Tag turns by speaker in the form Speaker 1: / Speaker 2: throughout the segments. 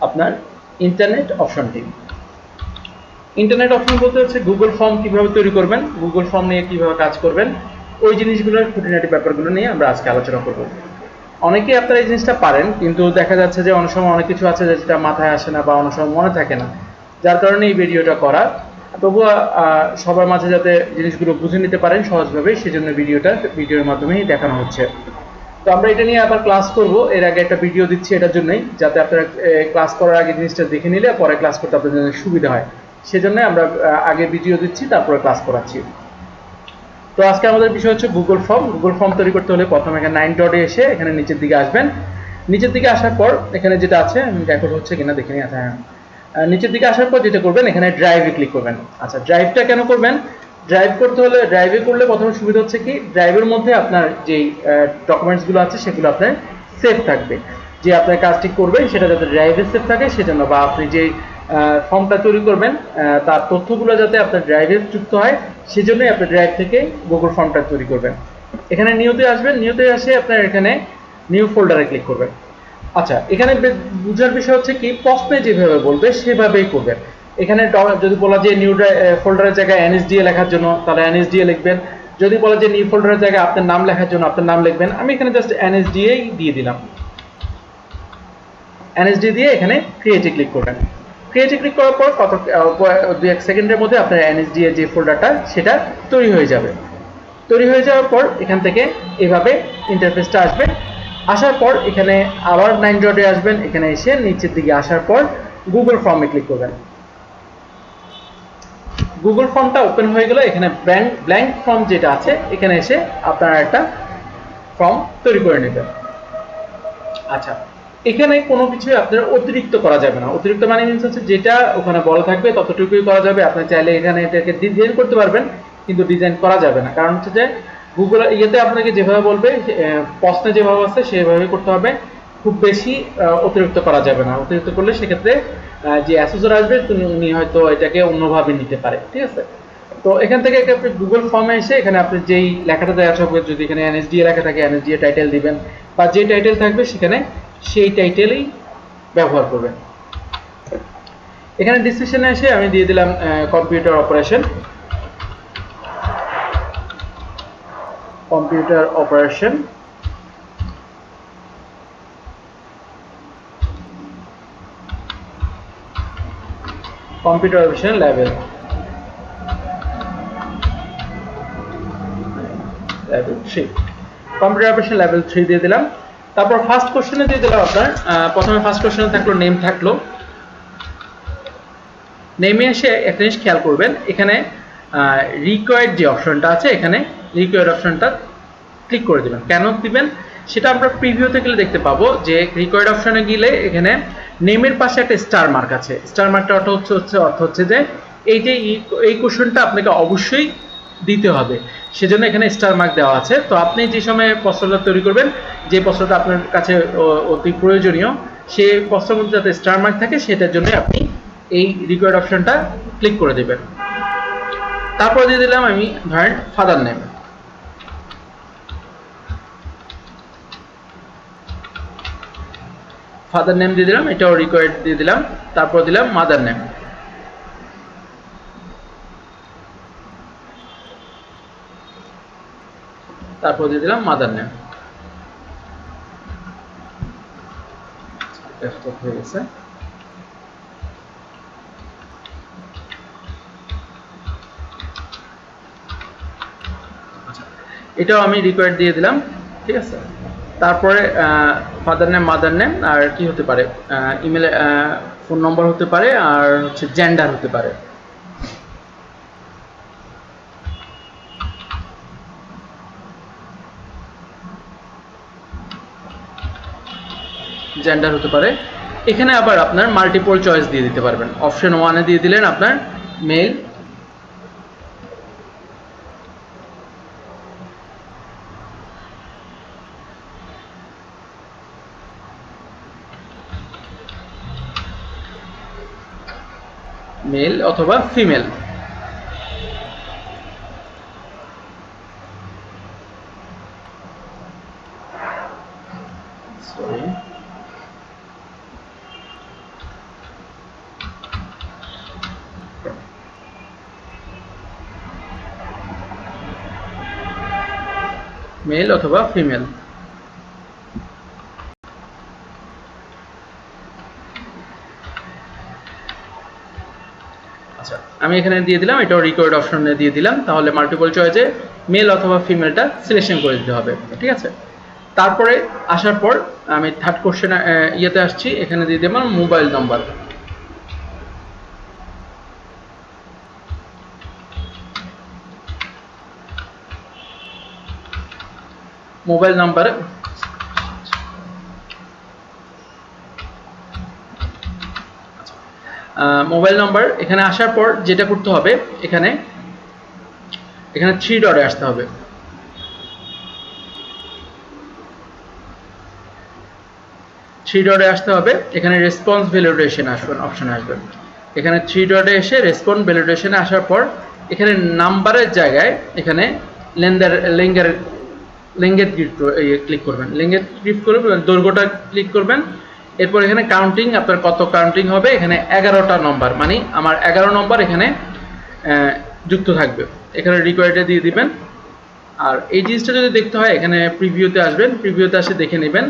Speaker 1: আপনার ইন্টারনেট অপশনটি। Internet option বলতে হচ্ছে গুগল ফর্ম কিভাবে তৈরি করবেন, গুগল ফর্ম নিয়ে কিভাবে কাজ করবেন, ওই জিনিসগুলোর খুঁটিনাটি ব্যাপারগুলো নিয়ে আমরা আজকে আলোচনা করব। অনেকেই আপনারা এই জিনিসটা পারেন, কিন্তু দেখা যাচ্ছে যে অনেক সময় অনেক কিছু আছে যেটা মাথায় আসে না বা অনেক সময় মনে থাকে না, যার কারণে এই ভিডিওটা করা। তবুও সবার মাঝে যাতে জিনিসগুলো বুঝে নিতে পারেন সহজভাবে, সেজন্য ভিডিওর মাধ্যমেই দেখানো হচ্ছে। তো আমরা এটা নিয়ে আবার ক্লাস করব, এর আগে একটা ভিডিও দিচ্ছি এটার জন্যই, যাতে আপনারা ক্লাস করার আগে জিনিসটা দেখে নিলে পরে ক্লাস করতে আপনাদের জন্য সুবিধা হয়, সেজন্য আমরা আগে ভিডিও দিচ্ছি তারপরে ক্লাস করাচ্ছি। তো আজকে আমাদের বিষয় হচ্ছে গুগল ফর্ম। গুগল ফর্ম তৈরি করতে হলে প্রথমে এখানে 9 ডটে এসে এখানে নিচের দিকে আসবেন। নিচের দিকে আসার পর এখানে যেটা আছে, রেকর্ড হচ্ছে কিনা দেখে নিয়ে হ্যাঁ, নিচের দিকে আসার পর যেটা করবেন এখানে ড্রাইভে ক্লিক করবেন। আচ্ছা, ড্রাইভটা কেন করবেন? ড্রাইভ করতে হলে ড্রাইভে করলে প্রথমে সুবিধা হচ্ছে কি, ড্রাইভের মধ্যে আপনার যেই ডকুমেন্টসগুলো আছে সেগুলো আপনার সেভ থাকবে। যে আপনার কাজটি করবেন সেটা যাতে ড্রাইভে সেভ থাকে সেজন্য, বা আপনি যে ফর্মটা তৈরি করবেন তার তথ্যগুলো যাতে আপনার ড্রাইভে যুক্ত হয়, সেজন্যই আপনি ড্রাইভ থেকে গুগল ফর্মটা তৈরি করবেন। এখানে নিউতে আসবেন, নিউতে আসে আপনার এখানে নিউ ফোল্ডারে ক্লিক করবেন। আচ্ছা, এখানে বুঝার বিষয় হচ্ছে কি, প্রশ্নে যেভাবে বলবে সেভাবেই করবেন। এখানে যদি বলা যে নিউ ফোল্ডারের জায়গায় এনএসডিএ লেখার জন্য, তাহলে এনএসডিএ লিখবেন। যদি বলা যে নিউ ফোল্ডারের জায়গায় আপনার নাম লেখার জন্য আপনার নাম লিখবেন। আমি এখানে জাস্ট এনএসডিএ দিয়ে দিলাম। এনএসডি দিয়ে এখানে ক্রিয়েটে ক্লিক করবেন। ক্রিয়েটে ক্লিক করার পর কত 2-1 সেকেন্ডের মধ্যে আপনার এনএসডি এর যে ফোল্ডারটা সেটা তৈরি হয়ে যাবে। তৈরি হয়ে যাওয়ার পর এখান থেকে এভাবে ইন্টারফেসটা আসবে। আসার পর এখানে আবার 9 ডটে আসবেন, এখানে এসে নিচের দিকে আসার পর গুগল ফর্মে ক্লিক করবেন। গুগল ফর্মটা ওপেন হয়ে গেলে এখানে ব্ল্যাঙ্ক ফর্ম যেটা আছে এখানে এসে আপনারা একটা ফর্ম তৈরি করে নেবেন। আচ্ছা, এখানে কোনো কিছুই আপনার অতিরিক্ত করা যাবে না। অতিরিক্ত মানে মিনস হচ্ছে যেটা ওখানে বলা থাকবে ততটুকুই করা যাবে। আপনি চাইলে এখানে এটাকে ডিজাইন করতে পারবেন, কিন্তু ডিজাইন করা যাবে না। কারণ হচ্ছে যে গুগল ইয়েতে আপনাকে যেভাবে বলবে, প্রশ্নে যেভাবে আছে সেভাবে করতে হবে। খুব বেশি অতিরিক্ত করা যাবে না। অতিরিক্ত করলে সেক্ষেত্রে যে অ্যাসেসর আসবে উনি হয়তো এটাকে অন্যভাবে নিতে পারে। ঠিক আছে? তো এখান থেকে আপনি গুগল ফর্মে এসে এখানে আপনি যেই লেখাটা দেওয়া থাকবে, যদি এখানে এনএসডিএ লেখা থাকে এনএসডিএ টাইটেল দিবেন, বা যে টাইটেল থাকবে সেখানে সেই টাইটেলই ব্যবহার করবেন। এখানে ডিসক্রিপশনে এসে আমি দিয়ে দিলাম computer operation. Computer operation computer operation level 3, computer operation level 3 দিয়ে দিলাম। তারপর ফার্স্ট কোশ্চেনে দিয়ে দিলাম আপনার প্রথমে ফার্স্ট কোশ্চেনে থাকলো নেম, থাকলো নেমে এসে একটা জিনিস খেয়াল করবেন, এখানে রিকোয়ার্ড যে অপশনটা আছে এখানে রিকোয়ার্ড অপশনটা ক্লিক করে দিবেন। কেন দিবেন সেটা আমরা প্রিভিউতে গেলে দেখতে পাবো, যে রিকোয়ার্ড অপশনে গেলে এখানে নেমের পাশে একটা স্টার মার্ক আছে। স্টার মার্কটা অর্থ হচ্ছে যে এই কোশ্চেনটা আপনাকে অবশ্যই দিতে হবে, সেজন্য এখানে স্টার মার্ক দেওয়া আছে। তো আপনি যে সময় প্রশ্নটা তৈরি করবেন, যে প্রশ্নটা আপনার কাছে অতি প্রয়োজনীয়, সেই প্রশ্নের মধ্যে যাতে স্টার মার্ক থাকে সেটার জন্য আপনি এই রিকোয়ার্ড অপশনটা ক্লিক করে দেবেন। তারপর দিয়ে দিলাম আমি ধরেন ফাদার নেম। ফাদার নেম দিয়ে দিলাম, এটাও রিকোয়ার্ড দিয়ে দিলাম। তারপর দিলাম মাদার নেম। তারপর দিয়ে দিলাম মাদার নেম। হয়ে গেছে। এটাও আমি রিকোয়ার্ড দিয়ে দিলাম। ঠিক আছে? তারপরে ফাদার নেম, মাদার নেম, আর কি হতে পারে, ইমেল, ফোন নম্বর হতে পারে, আর হচ্ছে জেন্ডার হতে পারে। জেন্ডার হতে পারে। এখানে আবার আপনার মাল্টিপল চয়েস দিয়ে দিতে পারবেন। অপশন 1-এ দিয়ে দিলেন আপনার মেল, মেল অথবা ফিমেল। সরি, মেল অথবা ফিমেল। আচ্ছা, আমি এখানে দিয়ে দিলাম, এটাও রিকোয়ার্ড অপশনে দিয়ে দিলাম। তাহলে মাল্টিপল চয়েসে মেল অথবা ফিমেলটা সিলেকশন করে দিতে হবে, ঠিক আছে। তারপরে আসার পর আমি থার্ড কোশ্চেন ইয়েতে আসছি, এখানে দিয়ে দেব mobile number. Mobile number mobile number এখানে আসার পর যেটা করতে হবে, এখানে থ্রি ডটে আসতে হবে। থ্রি ডটে আসতে হবে, এখানে রেসপন্স ভ্যালিডেশন অপশন আসবে। এখানে থ্রি ডটে এসে রেসপন্স ভ্যালিডেশনে আসার পর এখানে নাম্বারের জায়গায় এখানে লিঙ্গের ক্লিক করবেন। লিঙ্গের ক্লিক করবেন, দৈর্ঘ্যটা ক্লিক করবেন। এরপর এখানে কাউন্টিং, আপনার কত কাউন্টিং হবে, এখানে 11টা নম্বর, মানে আমার 11 নম্বর এখানে যুক্ত থাকবে। এখানে রিকোয়ার্ডে দিয়ে দিবেন। আর এই জিনিসটা যদি দেখতে হয়, এখানে প্রিভিউতে আসবেন, প্রিভিউতে আসে দেখে নেবেন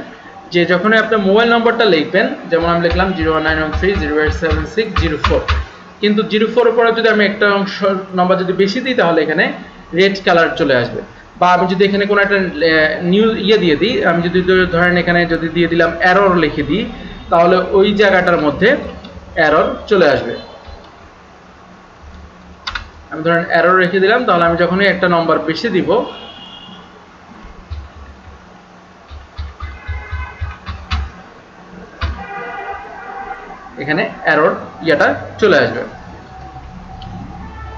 Speaker 1: যে যখন আপনার মোবাইল নম্বরটা লিখবেন, যেমন আমি লিখলাম 01913087604, কিন্তু 04 এর পরে যদি আমি একটা অংশ নম্বর যদি বেশি দিই, তাহলে এখানে রেড কালার চলে আসবে। বা আমি যদি এখানে কোনো একটা নিউ দিয়ে দিই, আমি যদি ধরেন এখানে যদি দিয়ে দিলাম এরর লিখে দিই, তাহলে ওই জায়গাটার মধ্যে এরর চলে আসবে। আমি ধরেন এরর রেখে দিলাম, তাহলে আমি যখনই একটা নম্বর বেশি দিব, এখানে এরর চলে আসবে।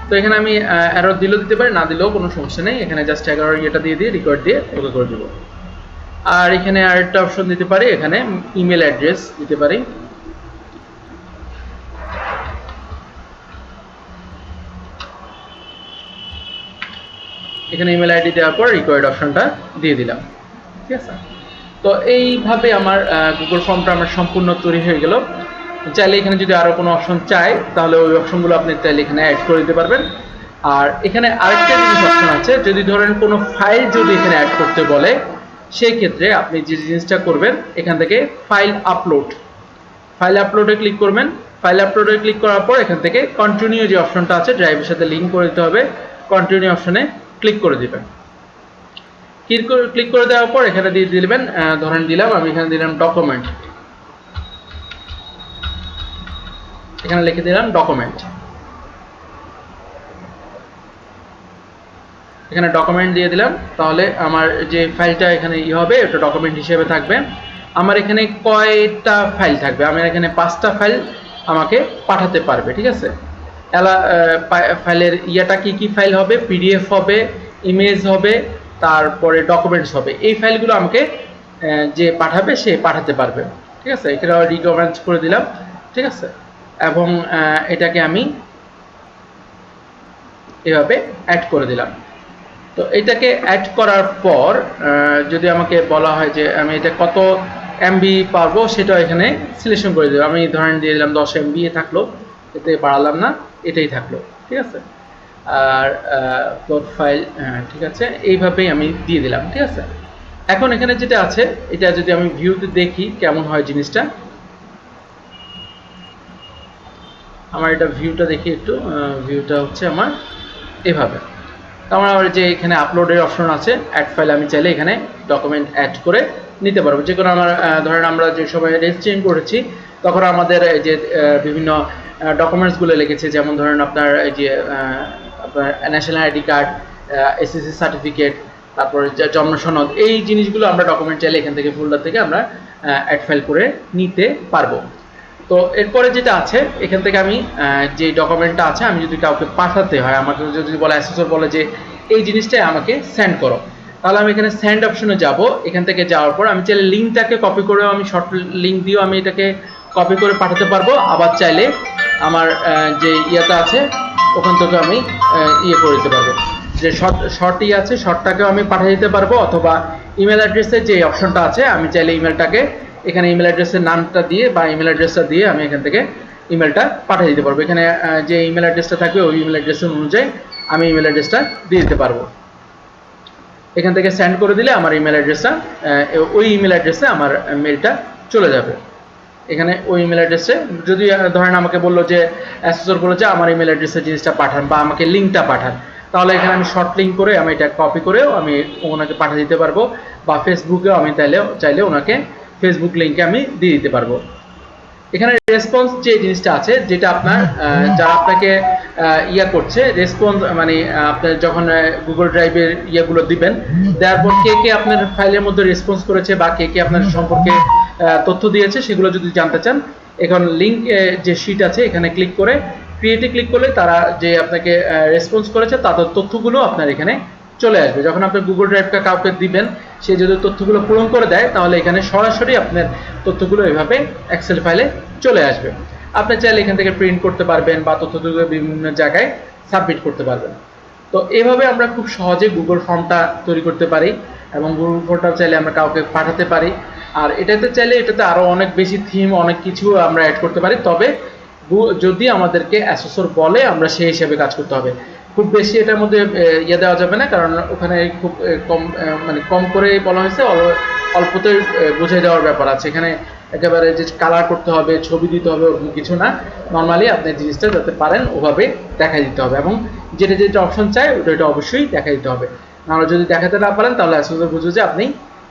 Speaker 1: তো এখানে আমি এরর দিলেও দিতে পারি, না দিলেও কোনো সমস্যা নেই। এখানে জাস্ট 11 দিয়ে রেকর্ড দিয়ে ওকে করে দেব। আর এখানে আরেকটা অপশন দিতে পারি, এখানে ইমেল অ্যাড্রেস দিতে পারি। এখানে ইমেল আইডি দেওয়ার পর রিকোয়ার্ড অপশনটা দিয়ে দিলাম, ঠিক আছে। তো এইভাবে আমার গুগল ফর্মটা আমার সম্পূর্ণ তৈরি হয়ে গেল। চাইলে এখানে যদি আরো কোনো অপশন চাই, তাহলে ওই অপশনগুলো আপনি চাইলে এখানে অ্যাড করে দিতে পারবেন। আর এখানে আরেকটা জিনিস অপশন আছে, যদি ধরেন কোনো ফাইল যদি এখানে অ্যাড করতে বলে, সেই ক্ষেত্রে আপনি যে জিনিসটা করবেন, এখান থেকে ফাইল আপলোডে ক্লিক করবেন। ফাইল আপলোডে ক্লিক করার পর এখান থেকে কন্টিনিউ যে অপশনটা আছে, ড্রাইভের সাথে লিঙ্ক করে দিতে হবে, কন্টিনিউ অপশনে ক্লিক করে দিবেন। ক্লিক করে দেওয়ার পর এখানে দিয়ে দিবেন, ধরেন দিলাম, আমি এখানে দিলাম ডকুমেন্ট, এখানে লিখে দিলাম ডকুমেন্ট। এখানে ডকুমেন্ট দিয়ে দিলাম, তাহলে আমার যে ফাইলটা এখানে হবে, ওটা ডকুমেন্ট হিসেবে থাকবে। আমার এখানে কয়টা ফাইল থাকবে, আমার এখানে 5টা ফাইল আমাকে পাঠাতে পারবে, ঠিক আছে। ফাইলের কি ফাইল হবে, পিডিএফ হবে, ইমেজ হবে, তারপরে ডকুমেন্টস হবে। এই ফাইলগুলো আমাকে যে পাঠাবে সে পাঠাতে পারবে, ঠিক আছে। এখানে রিকমেন্ড করে দিলাম, ঠিক আছে। এবং এটাকে আমি এভাবে অ্যাড করে দিলাম। তো এটাকে অ্যাড করার পর যদি আমাকে বলা হয় যে আমি এটা কত এমবি পারবো, সেটা এখানে সিলেকশন করে দেবো। আমি ধরেন দিয়ে দিলাম 10 এমবি থাকলো, এতে বাড়ালাম না, এটাই থাকলো, ঠিক আছে। আর প্লট ফাইল, ঠিক আছে, এইভাবেই আমি দিয়ে দিলাম, ঠিক আছে। এখন এখানে যেটা আছে, এটা যদি আমি ভিউতে দেখি কেমন হয় জিনিসটা, আমার এটা ভিউটা দেখি একটু। ভিউটা হচ্ছে আমার এভাবে। তারপর আমার যে এখানে আপলোডের অপশন আছে, অ্যাড ফাইল, আমি চাইলে এখানে ডকুমেন্ট অ্যাড করে নিতে পারবো। যে কোনো আমার ধরেন আমরা যে সময় রেজিস্ট্রেশন করেছি, তখন আমাদের যে বিভিন্ন ডকুমেন্টসগুলো লেগেছে, যেমন ধরেন আপনার এই যে আপনার national ID card, SSC certificate, তারপরে জন্ম সনদ, এই জিনিসগুলো আমরা ডকুমেন্ট চাইলে এখান থেকে ফোল্ডার থেকে আমরা অ্যাড ফাইল করে নিতে পারবো। তো এরপরে যেটা আছে, এখান থেকে আমি যে ডকুমেন্টটা আছে, আমি যদি কাউকে পাঠাতে হয়, আমাকে যদি বলে অ্যাসেসর বলে যে এই জিনিসটাই আমাকে সেন্ড করো, তাহলে আমি এখানে সেন্ড অপশনে যাব। এখান থেকে যাওয়ার পর আমি চাইলে লিঙ্কটাকে কপি করেও, আমি শর্ট লিঙ্ক দিয়েও আমি এটাকে কপি করে পাঠাতে পারবো। আবার চাইলে আমার যে ইয়েটা আছে, ওখান থেকে আমি করে দিতে পারবো, যে শর্টই আছে, শর্টটাকেও আমি পাঠিয়ে দিতে পারবো। অথবা ইমেল অ্যাড্রেসের যে অপশনটা আছে, আমি চাইলে ইমেলটাকে এখানে ইমেল অ্যাড্রেসের নামটা দিয়ে বা ইমেল অ্যাড্রেসটা দিয়ে আমি এখান থেকে ইমেলটা পাঠিয়ে দিতে পারবো। এখানে যে ইমেল অ্যাড্রেসটা থাকবে, ওই ইমেল অ্যাড্রেস অনুযায়ী আমি ইমেল অ্যাড্রেসটা দিয়ে দিতে পারবো। এখান থেকে সেন্ড করে দিলে আমার ইমেল অ্যাড্রেসটা ওই ইমেল অ্যাড্রেসে আমার মেলটা চলে যাবে। এখানে ওই ইমেল অ্যাড্রেসে যদি ধরেন আমাকে বললো যে অ্যাসেসর বলে যে আমার ইমেল অ্যাড্রেসে জিনিসটা পাঠান বা আমাকে লিঙ্কটা পাঠান, তাহলে এখানে আমি শর্ট লিঙ্ক করে আমি এটা কপি করেও আমি ওনাকে পাঠিয়ে দিতে পারবো, বা ফেসবুকেও আমি চাইলে ওনাকে ফেসবুক লিঙ্কে আমি দিয়ে দিতে পারবো। এখানে রেসপন্স যে জিনিসটা আছে, যেটা আপনার যারা আপনাকে করছে রেসপন্স, মানে আপনার যখন গুগল ড্রাইভের ইয়েগুলো দিবেন, দেওয়ার পর কে আপনার ফাইলের মধ্যে রেসপন্স করেছে বা কে আপনার সম্পর্কে তথ্য দিয়েছে সেগুলো যদি জানতে চান, এখন লিঙ্ক যে শিট আছে এখানে ক্লিক করে ক্রিয়েটে ক্লিক করলে তারা যে আপনাকে রেসপন্স করেছে তাদের তথ্যগুলো আপনার এখানে চলে আসবে। যখন আপনি গুগল ড্রাইভটা কাউকে দিবেন, সে যদি তথ্যগুলো পূরণ করে দেয় তাহলে এখানে সরাসরি আপনার তথ্যগুলো এভাবে এক্সেল ফাইলে চলে আসবে। আপনি চাইলে এখান থেকে প্রিন্ট করতে পারবেন বা তথ্যগুলো বিভিন্ন জায়গায় সাবমিট করতে পারবেন। তো এইভাবে আমরা খুব সহজে গুগল ফর্মটা তৈরি করতে পারি এবং গুগল ফর্মটা চাইলে আমরা কাউকে পাঠাতে পারি। আর এটাতে আরো অনেক বেশি থিম, অনেক কিছু আমরা অ্যাড করতে পারি, তবে যদি আমাদেরকে অ্যাসেসর বলে আমরা সেই হিসাবে কাজ করতে হবে। খুব বেশি এটার মধ্যে দেওয়া যাবে না, কারণ ওখানে খুব কম করে বলা হয়েছে, অল্পতে বুঝিয়ে দেওয়ার ব্যাপার আছে। এখানে একেবারে যে কালার করতে হবে, ছবি দিতে হবে, ওরকম কিছু না। নর্মালি আপনি জিনিসটা যাতে পারেন ওভাবে দেখাই দিতে হবে, এবং যেটা অপশন চাই ওটা অবশ্যই দেখাই দিতে হবে। নাহলে যদি দেখাতে না পারেন তাহলে অ্যাসেসর বুঝবে যে আপনি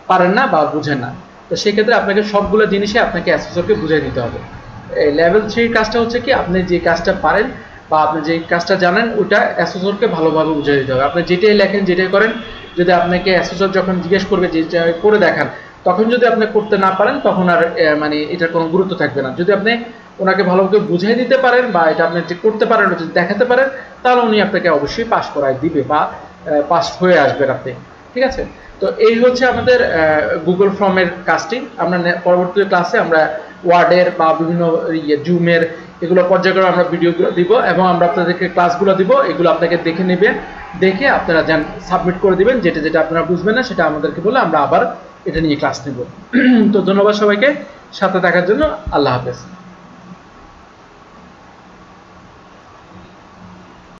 Speaker 1: পারেন না বা বুঝেন না। তো সেক্ষেত্রে আপনাকে সবগুলো জিনিসে আপনাকে অ্যাসেসরকে বুঝিয়ে দিতে হবে। এই লেভেল 3 কাজটা হচ্ছে কি, আপনি যে কাজটা পারেন বা আপনি যে কাজটা জানেন ওটা অ্যাসেসরকে ভালোভাবে বুঝিয়ে দিতে হবে। আপনি যেটাই লেখেন, যেটাই করেন, যদি আপনাকে অ্যাসেসর যখন জিজ্ঞেস করবে যে করে দেখান, তখন যদি আপনি করতে না পারেন তখন আর এটার কোনো গুরুত্ব থাকবে না। যদি আপনি ওনাকে ভালোভাবে বুঝিয়ে দিতে পারেন বা এটা আপনি যে করতে পারেন, যদি দেখাতে পারেন, তাহলে উনি আপনাকে অবশ্যই পাস করায় দিবে বা পাস হয়ে আসবেন আপনি। ঠিক আছে? তো এই হচ্ছে আমাদের গুগল ফর্মের কাজটি। আমরা পরবর্তী ক্লাসে আমরা ওয়ার্ডের বা বিভিন্ন জুমের এগুলো পর্যায়ক্রমে আমরা ভিডিওগুলো দিব এবং আমরা আপনাদেরকে ক্লাসগুলো দিব। এগুলো আপনাকে দেখে নেবেন, দেখে আপনারা সাবমিট করে দিবেন। যেটা আপনারা বুঝবেন না সেটা আমাদেরকে বলে আমরা আবার এটা নিয়ে ক্লাস নেব। তো ধন্যবাদ সবাইকে সাথে থাকার জন্য। আল্লাহ হাফেজ।